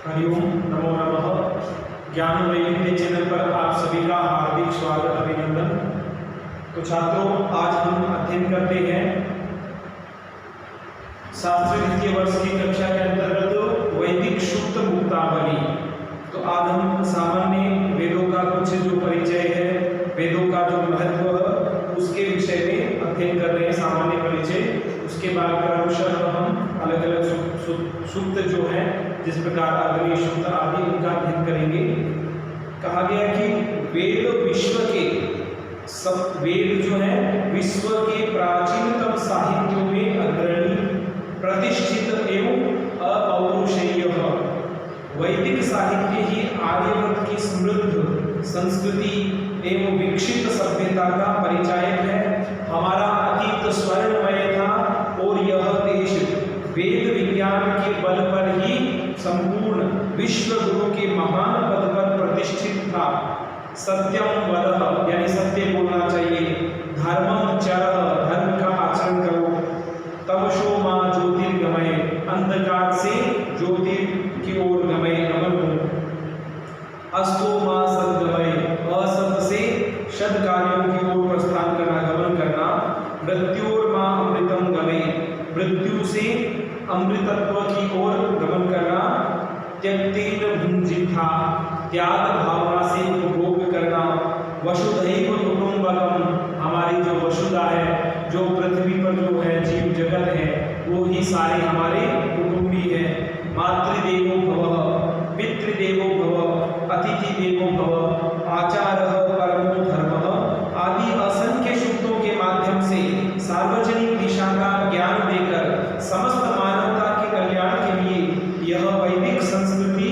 हरिओम नमो नमः। ज्ञान वैविध्य चैनल पर आप सभी का हार्दिक स्वागत अभिनंदन। तो छात्रों, आज हम अध्ययन करते हैं शास्त्री द्वितीय वर्ष की कक्षा के अंतर्गत वैदिक सूक्त मुक्तावली। तो आज हम सामान्य वेदों का कुछ जो परिचय है, वेदों का जो महत्व है, उसके विषय में अध्ययन कर रहे हैं, सामान्य परिचय। उसके बाद क्रमशः हम अलग अलग सूक्त जो है, जिस प्रकार अग्नि सूक्त आदि, उनका अध्ययन करेंगे। कहा गया कि वेद विश्व के सब वेद जो है विश्व के प्राचीनतम साहित्यों में अग्रणी, प्रतिष्ठित एवं अपौरुषेय। वैदिक साहित्य ही आर्यवर्त की समृद्ध संस्कृति एवं विकसित सभ्यता का परिचायक है। हमारा अतीत स्वर्णमय था और यह देश वेद विज्ञान के बल पर ही संपूर्ण विश्व गुरु के महान पद पर प्रतिष्ठित था। सत्यम वद, यानी सत्य बोलना चाहिए। धर्मम चर, धर्म का आचरण करो। तमसो मां ज्योतिर्गमय, अंधकार से ज्योति की ओर गमय, गमन हो। अस्तो मां सद्गमय, असत से सद कार्यों की ओर प्रस्थान करना, गमन करना। मृत्योर मां अमृतम गमय, मृत्यु से अमृतत्व की ओर गमन करना। त्यक्तेन भुंजिथा, त्याग भावना से उपभोग करना। वसुधैव कुटुंबकम, हमारी जो वसुधा है, जो पृथ्वी पर जो है जीव जगत है, वो ही सारे हमारे कुटुंबी हैं। मातृदेवो भव, पितृदेवो भव, अतिथि देवो भव, आचारः परमो धर्मः आदि असंख्य शब्दों के माध्यम से सार्वजनिक दिशा का ज्ञान देकर समस्त मानवता के कल्याण के लिए यह वैदिक संस्कृति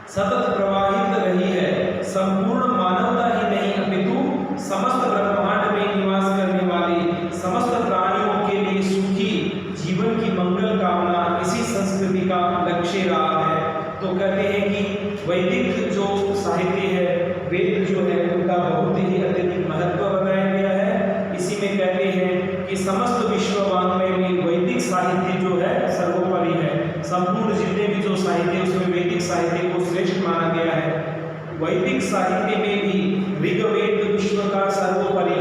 सतत प्रवाहित रही है। संपूर्ण मानवता ही नहीं, अपितु समस्त ब्रह्मांड में निवास करने वाले समस्त प्राणियों के लिए सुखी जीवन की मंगल कामना इसी संस्कृति का लक्ष्य रहा है। तो कहते हैं कि वैदिक जो साहित्य है, वेद जो है, उनका बहुत ही अत्यधिक महत्व बताया गया है। इसी में कहते हैं कि समस्त विश्व वाङ्मय में वैदिक साहित्य जो है सर्वोपरि है। संपूर्ण जितने भी जो साहित्य, उसमें वैदिक साहित्य को श्रेष्ठ माना गया है। वैदिक साहित्य में भी ऋग्वेद विश्व का सर्वोपरि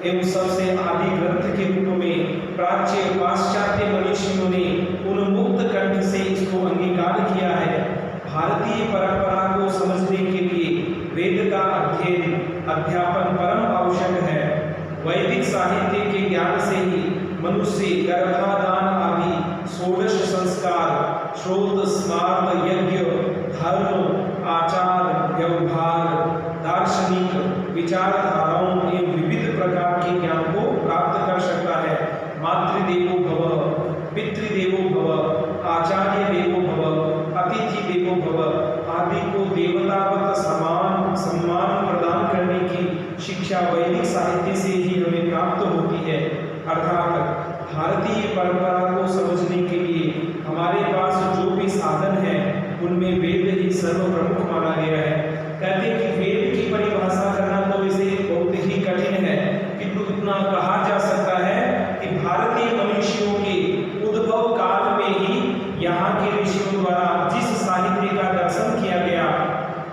एवं सबसे आदि ग्रंथ के रूप में प्राच्य पाश्चात्य मनीषियों ने उन्मुक्त कंठ से इसको अंगीकार किया है। भारतीय परंपरा को समझने के लिए वेद का अध्ययन अध्यापन परम आवश्यक है। वैदिक साहित्य के ज्ञान से ही मनुष्य गर्भाधान आदि षोडश संस्कार, श्रोत स्मार्त यज्ञ, धर्म, आचार, व्यवहार, दार्शनिक विचारधाराओं एवं विविध प्रकार के ज्ञान को प्राप्त कर सकता है। मातृदेवो भव, पितृदेवो भव, आचार्य देवो भव, अतिथि देवो भव आदि को देवतावत समान सम्मान प्रदान करने की शिक्षा वैदिक साहित्य से ही हमें प्राप्त होती है। अर्थात भारतीय परंपरा को समझने के लिए हमारे पास जो भी साधन है, उनमें वेद ही सर्वप्रमुख माना गया है। कहते हैं कि वेद की परिभाषा करना तो इसे बहुत ही कठिन है, किंतु इतना कहा जा सकता है कि भारतीय मनुष्यों के उद्भव काल में ही यहाँ के ऋषियों द्वारा जिस साहित्य का दर्शन किया गया,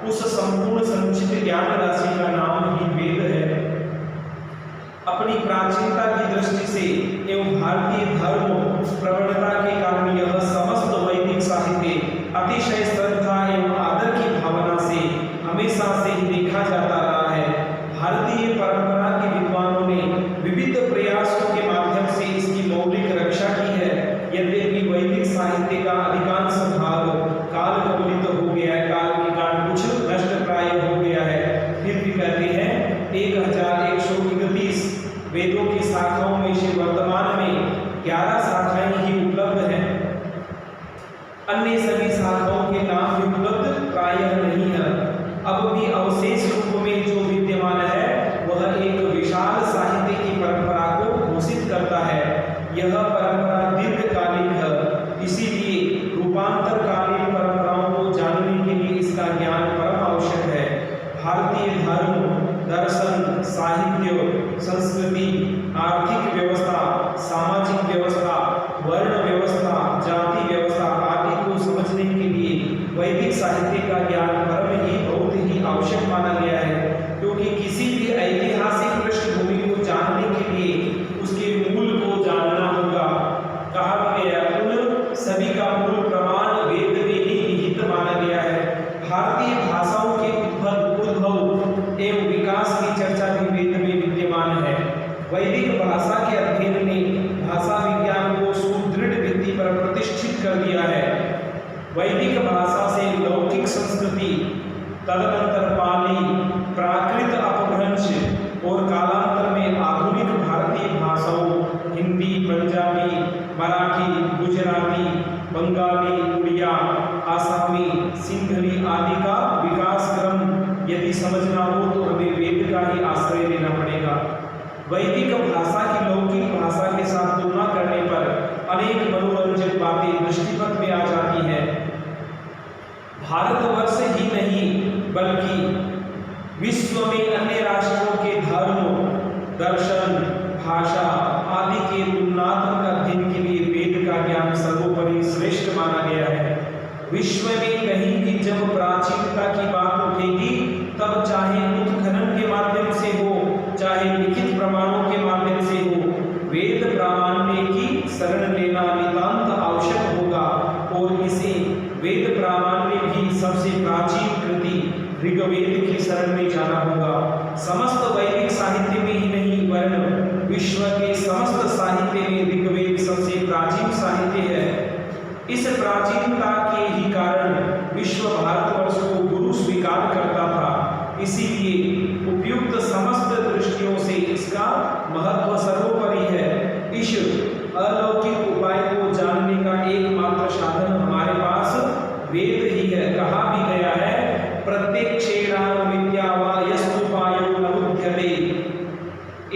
उस संपूर्ण संचित ज्ञान राशि का नाम ही वेद है। अपनी प्राचीनता की दृष्टि से एवं भारतीय धर्म प्रवणता के कारण यह समस्त वैदिक साहित्य अतिशय श्रद्धा एवं आदर की भावना से हमेशा से ही देखा जाता रहा है। भारतीय परंपरा के विद्वानों ने विविध प्रयासों के माध्यम से इसकी मौलिक रक्षा की है। यद्यपि वैदिक साहित्य का अधिकांश भाग काल कबलित हो गया है, काल के कारण कुछ नष्ट प्राय हो गया है, फिर भी कहते हैं 1131 वेदों की शाखाओं में से वर्तमान में 11 शाखाएं ही उपलब्ध हैं। अन्य सभी शाखाओं के नाम भी उपलब्ध प्रायः नहीं है। अब भी अवशेष रूप में जो विद्यमान है, वह एक विशाल साहित्य की परंपरा को घोषित करता है। यह परंपरा दीर्घकालिक है, इसीलिए रूपांतरकालीन परंपराओं को जानने के लिए इसका ज्ञान परम आवश्यक है। भारतीय धर्म, दर्शन, साहित्य, संस्कृति, आर्थिक व्यवस्था, सामाजिक व्यवस्था, वर्ण व्यवस्था, जाति व्यवस्था आदि को समझने के लिए यदि समझना हो तो हमें वेद का ही आश्रय लेना पड़ेगा। वैदिक भाषा की लौकिक भाषा के साथ तुलना करने पर अनेक मनोरंजक बातें दृष्टिपथ में आ जाती है। भारतवर्ष ही नहीं बल्कि विश्व में अन्य राष्ट्रों के धर्म, दर्शन, भाषा आदि के तुलनात्मक अध्ययन के लिए वेद का ज्ञान सर्वोपरि श्रेष्ठ माना गया है। विश्व में कहीं भी जब प्राचीनता की बात उठेगी तब चाहे उत्खनन के माध्यम से हो चाहे लिखित प्रमाणों के माध्यम से हो, वेद प्रामाण्य की शरण लेना नितांत आवश्यक होगा। और इसे वेद प्रामाण्य भी सबसे प्राचीन कृति ऋग्वेद की शरण में जाना होगा। समस्त वैदिक साहित्य में ही नहीं वरन विश्व के समस्त साहित्य में ऋग्वेद सबसे प्राचीन साहित्य है। इस प्राचीनता के ही कारण विश्व भारतवर्ष को गुरु स्वीकार करता था। इसीलिए उपयुक्त समस्त दृष्टियों से इसका महत्व सर्वोपरि है। इस अलौकिक उपाय को जानने का एकमात्र साधन हमारे पास वेद ही है। कहा भी गया है, प्रत्यक्षेण विद्या वा यस्तुपायो न बुध्यते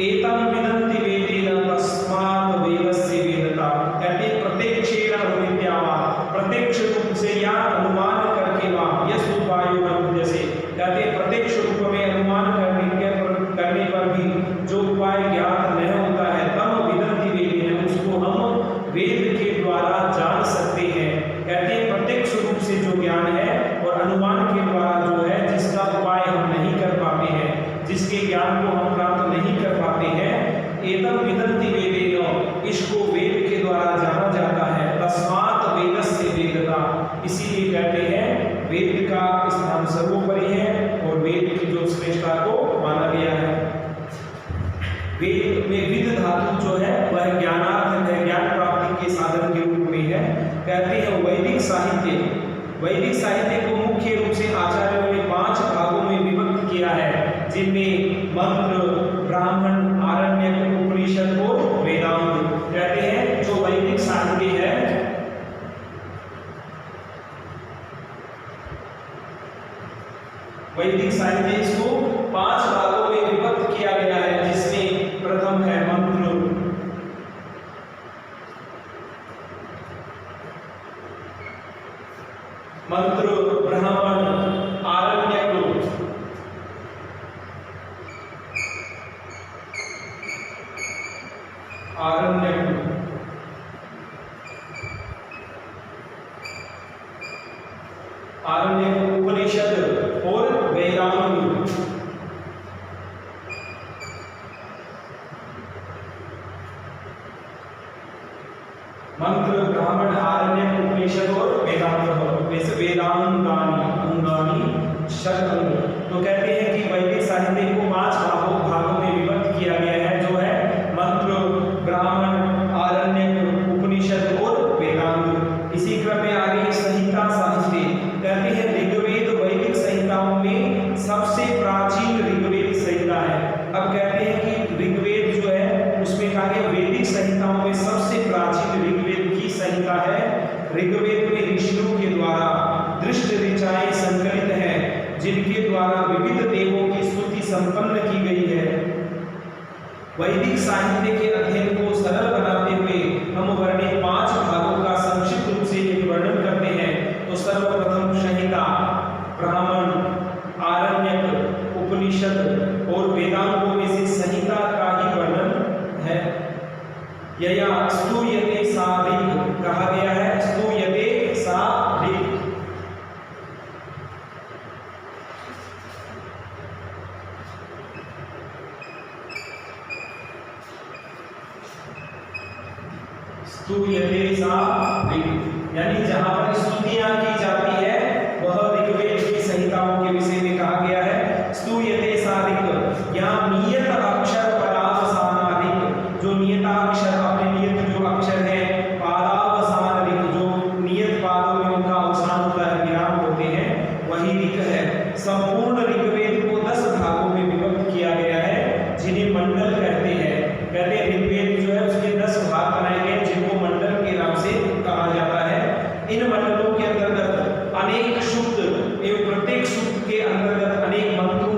एतं विदन्ति वेदेन तस्मात् वेदस्य वेदता। कहते प्रत्यक्षेण विद्या वा, प्रत्यक्ष रूप से या अनुमान करके वा, यस्तुपायो न बुध्यते, कहते प्रत्यक्ष रूप में अनुमान करने पर भी जो उपाय ज्ञात नहीं होता है तब विदन्ति वेदेन, उसको हम वेद के द्वारा जान सकते हैं। कहते हैं प्रत्यक्ष रूप से जो ज्ञान है और अनुमान के द्वारा जो है जिसका उपाय हम नहीं कर पाते हैं, जिसके ज्ञान को हम प्राप्त नहीं कर पाते हैं, एतम विदन्ति वेदेन, इसको वेद के द्वारा जाना जाता है। तस्मात् वेदस्य वेदता, इसीलिए कहते हैं वेद का स्थान सर्वोपरि है और वेद की जो श्रेष्ठता को माना गया है। वेद में विद धातु जो है वह ज्ञानार्थ है, ज्ञान प्राप्ति के साधन के रूप में है। कहते हैं वैदिक साहित्य, वैदिक साहित्य को मुख्य रूप से आचार्यों ने 5 भागों में विभक्त किया है, जिनमें मंत्र, ब्राह्मण, आरण्यक, उपनिषद और वेदांत। कहते हैं जो वैदिक साहित्य है वैदिक साहित्य इसको 5 भागों में विभक्त किया गया है, जिसमें प्रथम है मंत्र, ब्राह्मण, आरण्यक, उपनिषद और वेदांत। मंत्र, ब्राह्मण, आरण्यक, उपनिषद और वेदांत। वैसे वेदांगानी अंगानी षटअंग। तो कहते हैं कि वैदिक साहित्य को 5 भागों में विभक्त किया गया है, जो है मंत्र, ब्राह्मण, आरण्यक, उपनिषद और वेदांत। इसी क्रम में आगे संहिता साहित्य। कहते हैं ऋग्वेद वैदिक संहिताओं में सबसे प्राचीन ऋग्वेद संहिता है। अब कहते हैं कि ऋग्वेद जो है उसमें कहा गया वैदिक संहिताओं में सबसे प्राचीन ऋग्वेद की संहिता है। ऋग्वेद में ऋषियों के द्वारा दृष्ट ऋचाएं संकलित हैं, जिनके द्वारा विविध देवों की स्तुति संपन्न की गई है। वैदिक साहित्य के अध्ययन को सरल बनाते हुए हम वर्णित 5 भागों का संक्षिप्त रूप से एक वर्णन करते हैं। तो सर्वप्रथम संहिता, ब्राह्मण, आरण्यक, उपनिषद और वेदांतों में से संहिता का ही वर्णन है। यया स्तूयते सा ऋक्, कहा गया है स्तूयते सा ऋक्। स्तूयते सा ऋक्, यानी जहां पर स्तुतियां की जाती है वह ऋग्वेद की संहिताओं के विषय में कहा गया है। स्तूयते सा ऋक्, यहाँ नियत अक्षर पदावसान ऋक्, जो नियताक्षर अपने नियत जो अक्षर है, पादावसान ऋक्, जो नियत पादों में उनका अवसान होता है, विराम होते हैं, वही ऋक् है। संपूर्ण ऋग्वेद को 10 भागों में विभक्त किया गया है, जिन्हें मंडल कहते हैं। कहते हैं ऋग्वेद जो है उसके 10 भाग बनाए गए, जिनको मंडल के नाम से कहा जाता है। इन मंडलों के अंतर्गत अनेक सूक्त एवं प्रत्येक सूक्त के अंतर्गत अनेक मंत्रों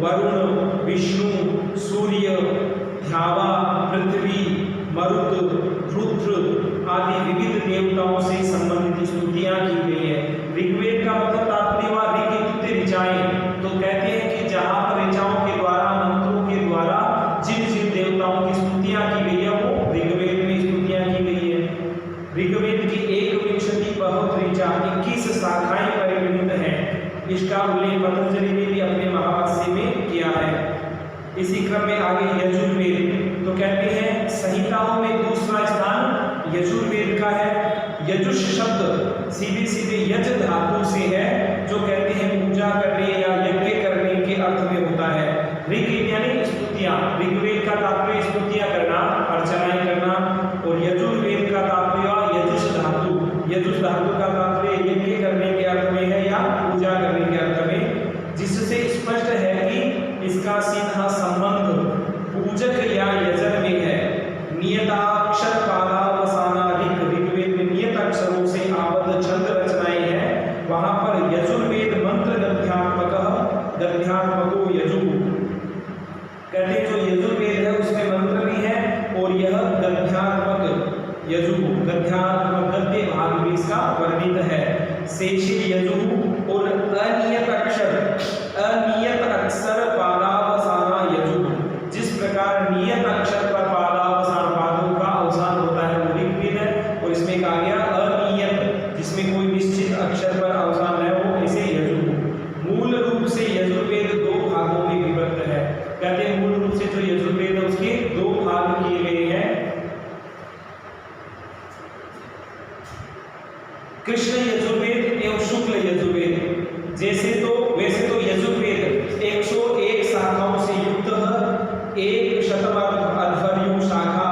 वरुण, विष्णु, सूर्य, ध्यावा, पृथ्वी, मरुत, रुद्र आदि विविध देवताओं से संबंधित स्तुतियां की गई है। ऋग्वेद का मतलब तात्पर्य हुआ ऋग ऋचाएं, तो कहते हैं कि जहां पर ऋचाओं के द्वारा, मंत्रों के द्वारा जिन जिन देवताओं की स्तुतियां की गई है वो ऋग्वेद में स्तुतियां की गई है। ऋग्वेद की 1 बहुत ऋचा 21 शाखाएं परिगणित हैं। इसका उल्लेख पतंजलि ने भी अपने महाभाष्य में किया है। इसी क्रम में आगे यजुर्वेद, तो कहते हैं संहिताओं में दूसरा स्थान यजुर्वेद का है। यजुष शब्द सीधे सीधे यज धातु से है, जो कहते हैं पूजा करने या यज्ञ करने के अर्थ में होता है। ऋग यानी स्तुतियां, ऋग्वेद का तात्पर्य स्तुतियां करना, अर्चनाएं करना, और यजुर्वेद का तात्पर्य यजुष धातु, यजुष धातु का तात्पर्य यज्ञ करने के अर्थ में है या पूजा करने के अर्थ में, जिससे स्पष्ट है कि इसका सीधा संबंध पूजक या यजन में है। नियताक्षर पादावसाना ऋग, ऋग्वेद में नियत अक्षरों से आबद्ध छंद रचनाएं हैं, वहां पर यजुर्वेद मंत्र गद्यात्मको यजु, कहते जो यजुर्वेद है उसमें मंत्र भी है और यह गद्यात्मक यजु, गद्यात्मक गद्य भाग भी इसका वर्णित है। शेषे यजु और अनियत अक्षर पादावसाना यजु, जिस प्रकार नियत अक्षर पर पादावसान, पादों का अवसान होता है वो ऋग्वेद है, और इसमें कहा गया अनियत, जिसमें कोई निश्चित अक्षर पर अवसान है वो ऐसे यजु। मूल रूप से यजुर्वेद 2 भागों में विभक्त है। कहते हैं मूल रूप से जो यजुर्वेद है उसके 2 भाग किए गए हैं। कृष्ण यजुर्वेद एवं शुक्ल यजुर्वेद। वैसे तो यजुर्वेद 101 शाखाओं से युक्त है। 1 शतमध्वर्यु शाखा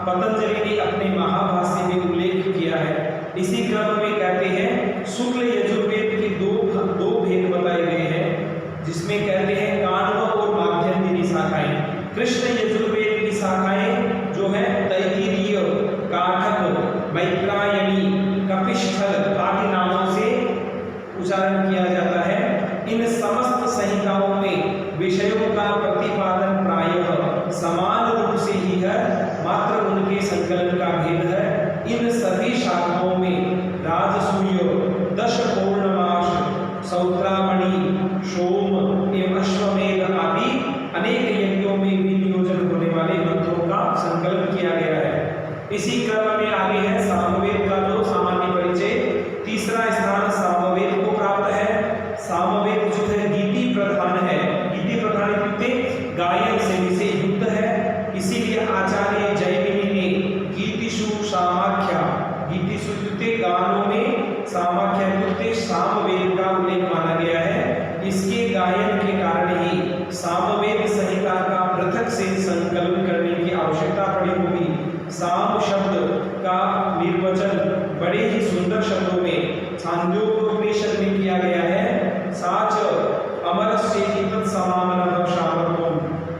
पतंजलि ने अपने महाभाष्य में उल्लेख किया है। इसी क्रम में कहते हैं शुक्ल यजुर्वेद के दो भेद बताए गए हैं, जिसमें कहते हैं काण्व और माध्यन्दिनी शाखाएं। कृष्ण यजुर्वेद की शाखाएं जो है तैत्तिरीय, काठक, मैत्रायणी, कपिष्ठल आदि नामों से उच्चारण किया जाता है। इन समस्त संहिताओं में विषयों का प्रतिपादन प्रायः समान रूप से ही है, मात्र उनके संकलन का भेद है। इन सभी शाखाओं में राजसूय, 10 पौर्णमास, सौत्रामणि, सोम एवं अश्वमेध आदि अनेक यज्ञों में विनियोजन होने वाले मंत्रों का संकलन किया गया है। इसी क्रम में आगे है सामवेद का जो सामान्य परिचय। तीसरा स्थान सामवेद को प्राप्त है। सामवेद जो है गीति प्रधान है। गीति प्रधान इत्युक्ते गायन शैली से युक्त है। इसीलिए आचार्य जैमिनी ने गीतिषु सामाख्या, गीतिषु इत्युक्ते गानों में, सामाख्या इत्युक्ते सामवेद का उल्लेख माना गया है। इसके गायन के कारण ही सामवेद संहिता का पृथक से संकलन करने की आवश्यकता पड़ी होगी। साम शब्द का निर्वचन बड़े ही सुंदर शब्दों में छांदोग्योपनिषद में किया गया है। साच अमरस्य तत्समानः शामत्वम्,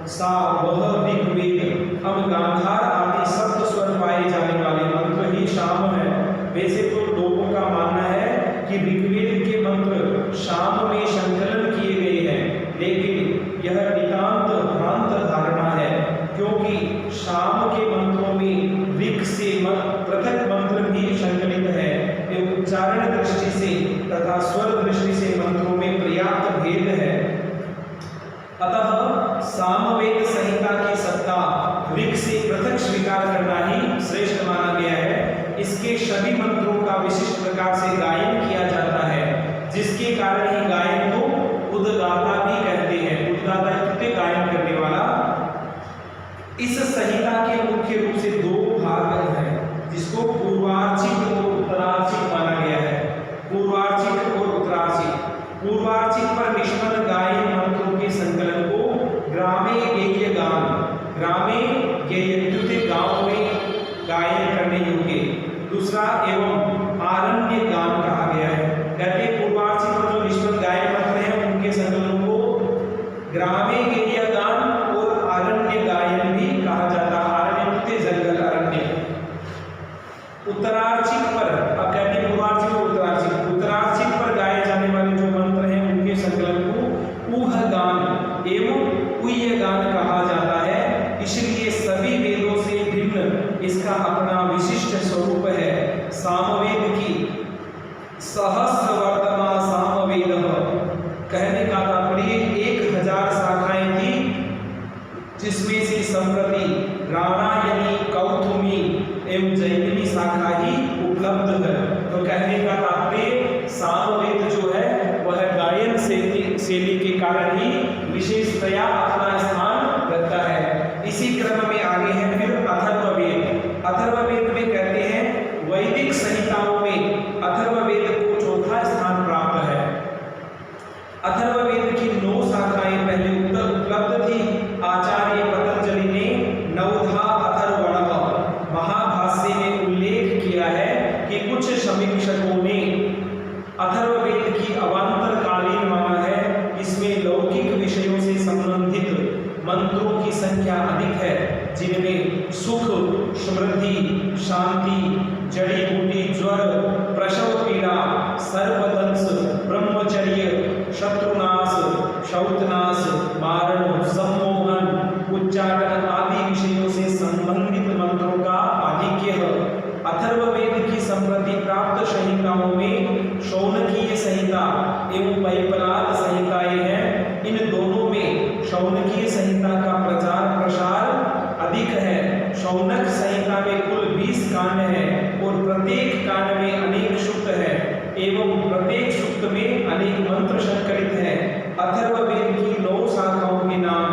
सा वह ऋग्वेद। अब गांधार आदि सप्त स्वर पाए जाने वाले मंत्र ही शाम है। वैसे तो लोगों का मानना है कि ऋग्वेद के मंत्र शाम में संकलन किए गए हैं, लेकिन यह नितांत भ्रांत धारणा है, क्योंकि शाम के मंत्रों में ऋग से पृथक मंत्र भी संकलित है। उच्चारण दृष्टि से तथा स्वर दृष्टि से मंत्रों में पर्याप्त भेद है। अतः सामवेद संहिता की सत्ता ऋग से पृथक स्वीकार करना ही श्रेष्ठ माना गया है। इसके सभी मंत्रों का विशिष्ट प्रकार से गायन किया जाता है, जिसके कारण ही गायन को उद्गाता भी कहते हैं। उद्गाता इत्युक्ते गायन करने वाला। इस संहिता के मुख्य रूप से 2 भाग हैं, जिसको पूर्वार्चिक और उत्तरार्चिक माना गया है। पूर्वार्चिक और उत्तरार्चिक। पूर्वार्चिक पर निष्पन्न गायन मंत्रों के संकलन को ग्रामे गेय गान, ग्रामे गेय इत्युक्ते गांव में गायन करने योग्य। दूसरा एवं आरण्य गान कहा गया है। कहते पूर्वार्चिक पर जो निष्पन्न गायन मंत्र हैं उनके संकलन को ग्रामे गेय गान और आरण्य गायन भी कहा जाता है। आरण्य इत्युक्ते जंगल, अरण्य। उत्तरार्चिक पर, अब कहते पूर्वार्चिक और उत्तरार्चिक। उत्तरार्चिक पर गाए जाने वाले जो मंत्र हैं उनके संकलन को ऊह गान एवं अपना विशिष्ट स्वरूप है। सामवेद की सहस्रवर्तमा सामवेद, कहने का तात्पर्य 1000 शाखाएं थी, जिसमें से संप्रति राणायनी, कौथुमी एवं जैमिनी शाखा ही उपलब्ध है। तो कहने का तात्पर्य सामवेद जो है वह गायन शैली के कारण ही विशेषतया अपना स्थान रखता है। इसी क्रम में आगे है फिर अथर्ववेद। अथर्ववेद में कहते हैं वैदिक संहिताओं में अथर्ववेद को चौथा स्थान प्राप्त है। अथर्ववेद की 9 शाखाएं पहले उपलब्ध थी। आचार्य पतंजलि ने नवधा अथर्वणः महाभाष्य में उल्लेख किया है कि कुछ समीक्षकों ने अथर्ववेद की अवांतरकालीन माना है। इसमें लौकिक विषयों से संबंधित मंत्रों की संख्या अधिक है, जिनमें सुख, समृद्धि, शांति, जड़ी बूटी, ज्वर, प्रसव पीड़ा, सर्पदंश, ब्रह्मचर्य, शत्रुनाश, शौतनाश, मारण, सम्मोहन, उच्चाटन आदि विषयों से संबंधित मंत्रों का आधिक्य है। अथर्ववेद की संप्रति प्राप्त संहिताओं में शौनकीय संहिता एवं पैपलाद संहिताएं हैं। इन दोनों में शौनकीय संहिता का प्रचार प्रसार अधिक है। शौनक संहिता में कुल 20 कांड हैं और प्रत्येक कांड में अनेक सूक्त है एवं प्रत्येक सूक्त में अनेक मंत्र संकलित हैं। अथर्ववेद की 9 शाखाओं के नाम,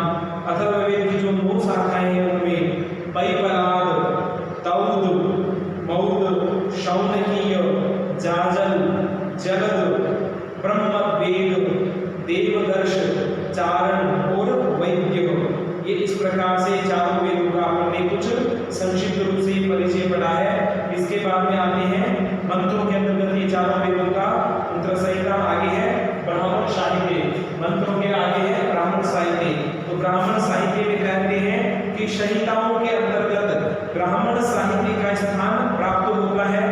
अथर्ववेद की जो 9 शाखाएं हैं उनमें पैपलाद, तौद, मौद, शौनकीय, जाजल, जलद, ब्रह्मवेद, देवदर्श, चारण और वैद्य। ये इस प्रकार से चारों वेदों का हमने कुछ संक्षिप्त रूप से परिचय पढ़ा है। इसके बाद में आते हैं मंत्रों के अंतर्गत ये चारों वेदों का मंत्र संहिता। आगे है ब्राह्मण साहित्य, मंत्रों के आगे है ब्राह्मण साहित्य। तो ब्राह्मण साहित्य में कहते हैं कि संहिताओं के अंतर्गत ब्राह्मण साहित्य का स्थान प्राप्त होता है।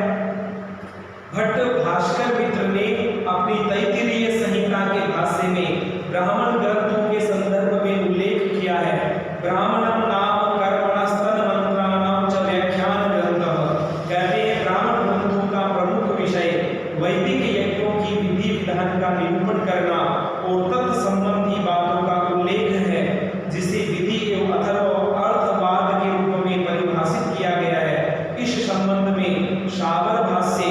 भट्ट भास्कर मित्र ने अपनी तैत्तिरीय संहिता के भाष्य में ब्राह्मण ग्रंथों के संदर्भ में उल्लेख किया है। ब्राह्मणम नाम कर्मणस्तन मंत्राणाम च व्याख्यान ग्रंथः। कहते हैं ब्राह्मण ग्रंथों का प्रमुख विषय वैदिक यज्ञों की विधि विधान का निरूपण करना और तत्संबंधी बातों का उल्लेख है, जिसे विधि एवं अथर्व अर्थवाद के रूप में परिभाषित किया गया है। इस संबंध में शाबर भाष्य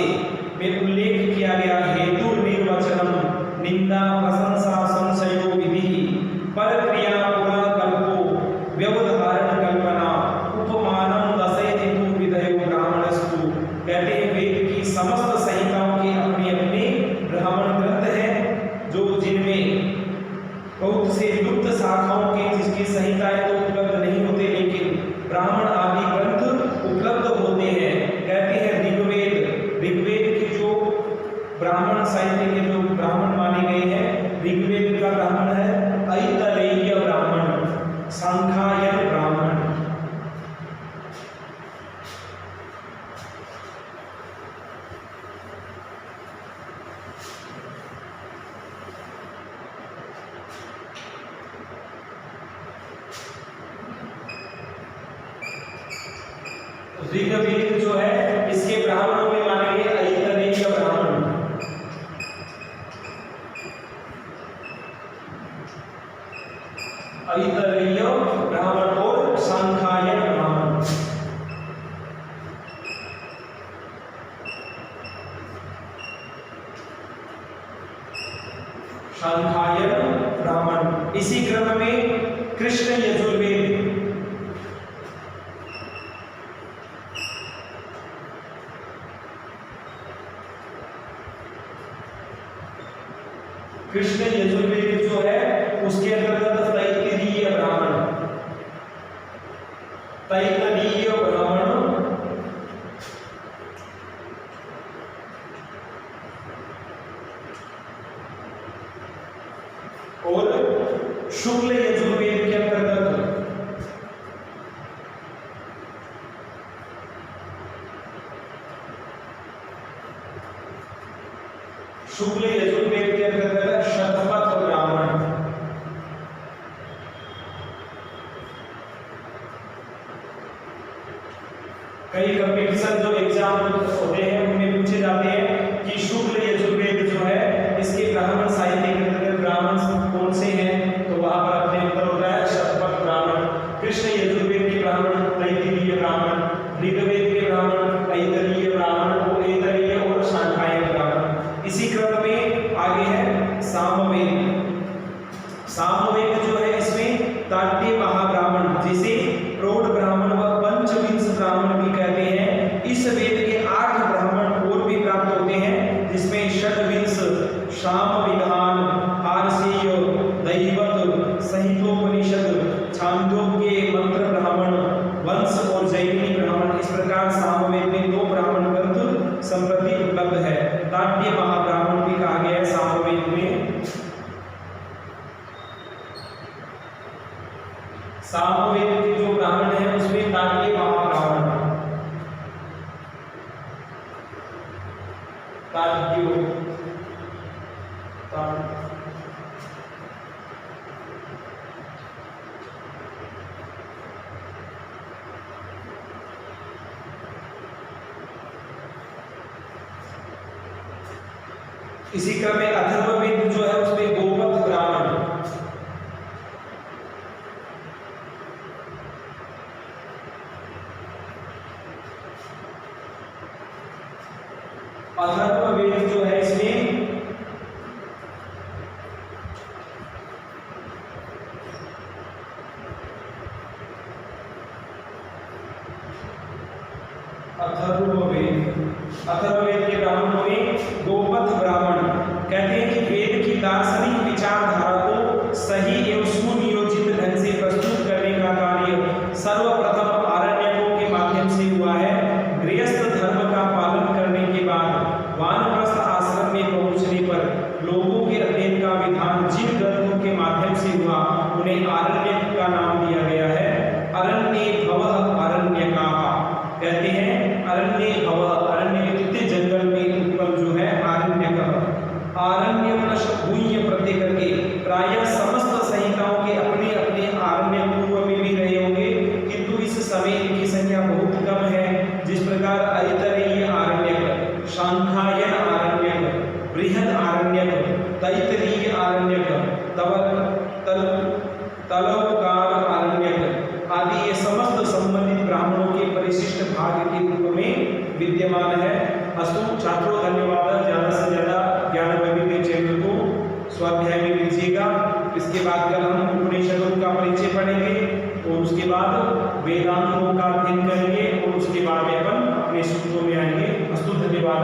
में उल्लेख किया गया हेतु निर्वचनम, निंदा, प्रशंसा, संशयो विधि, परक्रिया, पुरा कल्पो, व्यवधारण कल्पना, उपमानम दशयतु विधयो ब्राह्मणस्तु। कहते हैं वेद की समस्त संहिताओं के अपने अपने ब्राह्मण ग्रंथ हैं, जो जिनमें बहुत से लुप्त शाखाओं के जिसकी संहिताएं तो उपलब्ध नहीं होते, लेकिन ब्राह्मण आदि ग्रंथ उपलब्ध होते हैं। कहते हैं ऋग्वेद की जो ब्राह्मण साहित्य के जो ब्राह्मण माने गए हैं, ऋग्वेद का ब्राह्मण है ऐतरेय ब्राह्मण, सांख्यायन ब्राह्मण। ऋग्वेद जो है इसके ब्राह्मणों में माने गए ऐतरेय ब्राह्मण। ऐतरेय ब्राह्मण और सांख्यायन ब्राह्मण। सांख्यायन ब्राह्मण। इसी क्रम में कृष्ण यजुर्वेद, कृष्ण यजुर्वेद जो है उसके अंतर्गत तैत्तिरीय ब्राह्मण, तैत्तिरीय ब्राह्मण और शुक्ल यजुर्वेद के अंतर्गत शुक्ल यजुर्वेद के अंतर्गत शतपथ ब्राह्मण। कई कंपटीशन जो एग्जाम होते हैं उनमें पूछे जाते हैं कि शुक्ल यजुर्वेद जो है इसके ब्राह्मण साहित्य के अंतर्गत ब्राह्मण कौन से हैं, तो वहां पर अपने उत्तर होता है शतपथ ब्राह्मण। कृष्ण यजुर्वेद के ब्राह्मण तैत्तिरीय ब्राह्मण, ऋग्वेद के ब्राह्मण ऐतरेय ब्राह्मण, और ऐतरेय और शाखायन ब्राह्मण। इसी क्रम में आगे है सामवेद। सामवेद जो है इसमें ताट्य महाब्राह्मण, जिसे प्रौढ़ ब्राह्मण व पंचविंश ब्राह्मण भी कहते हैं। इस वेद के 8 ब्राह्मण और भी प्राप्त होते हैं, जिसमें षड्विंश शाम विधान, आरसीय, दैवत, संहितोपनिषद, छांदोग्य, मंत्र ब्राह्मण, वंश और जैमिनी ब्राह्मण। इस प्रकार सामवेद में 2 ब्राह्मण ग्रंथ संप्रति उपलब्ध है। ताट्य महाब्राह्मण भी कहा गया है सामवेद में। सामवेद के जो ब्राह्मण है उसमें ताट्य महाब्राह्मण, इसी क्रम में अथर्ववेद जो है उसमें गोपथ ब्राह्मण, अथर्ववेद जो है इसमें अथर्ववेद के ब्राह्मणों में गोपथ ब्राह्मण कहते हैं कि वेद की दार्शनिक विचारधारा को सही एवं सुनियोजित ढंग से प्रस्तुत करने का कार्य सर्वप्रथम आरण्यकों के माध्यम से हुआ है। गृहस्थ धर्म का पालन करने के बाद वानप्रस्थ आश्रम में पहुंचने पर लोगों के अध्ययन का विधान जिन ग्रंथों के माध्यम से हुआ उन्हें आरण्यक का नाम दिया गया है। अरण्ये भवः आरण्यकाः कहते हैं। अरण्ये भवः, अरण्य कितने जंगल में उत्पन्न जो है आरण्यक। आरण्य प्लस भूय प्रत्यय करके प्रायः समस्त संहिताओं के अपने अपने आरण्य पूर्व में भी रहे होंगे, किंतु इस समय इनकी संख्या बहुत कम है। जिस प्रकार ऐतरेय आरण्यक, शाखायन आरण्यक, बृहद आरण्यक, तैत्तिरीय आरण्यक, तलवकार आरण्यक आदि ये समस्त संबंधित ब्राह्मणों के परिशिष्ट भाग के रूप में विद्यमान है। अस्तु छात्रों, धन्यवाद। ज्यादा से ज्यादा ज्ञान वैविध्य चैनल को स्वाध्याय में लीजिएगा। इसके बाद कल हम उपनिषदों का परिचय पढ़ेंगे और उसके बाद वेदांतों का अध्ययन करेंगे और उसके बाद में अपन अपने सूत्रों में आएंगे। अस्तु, धन्यवाद।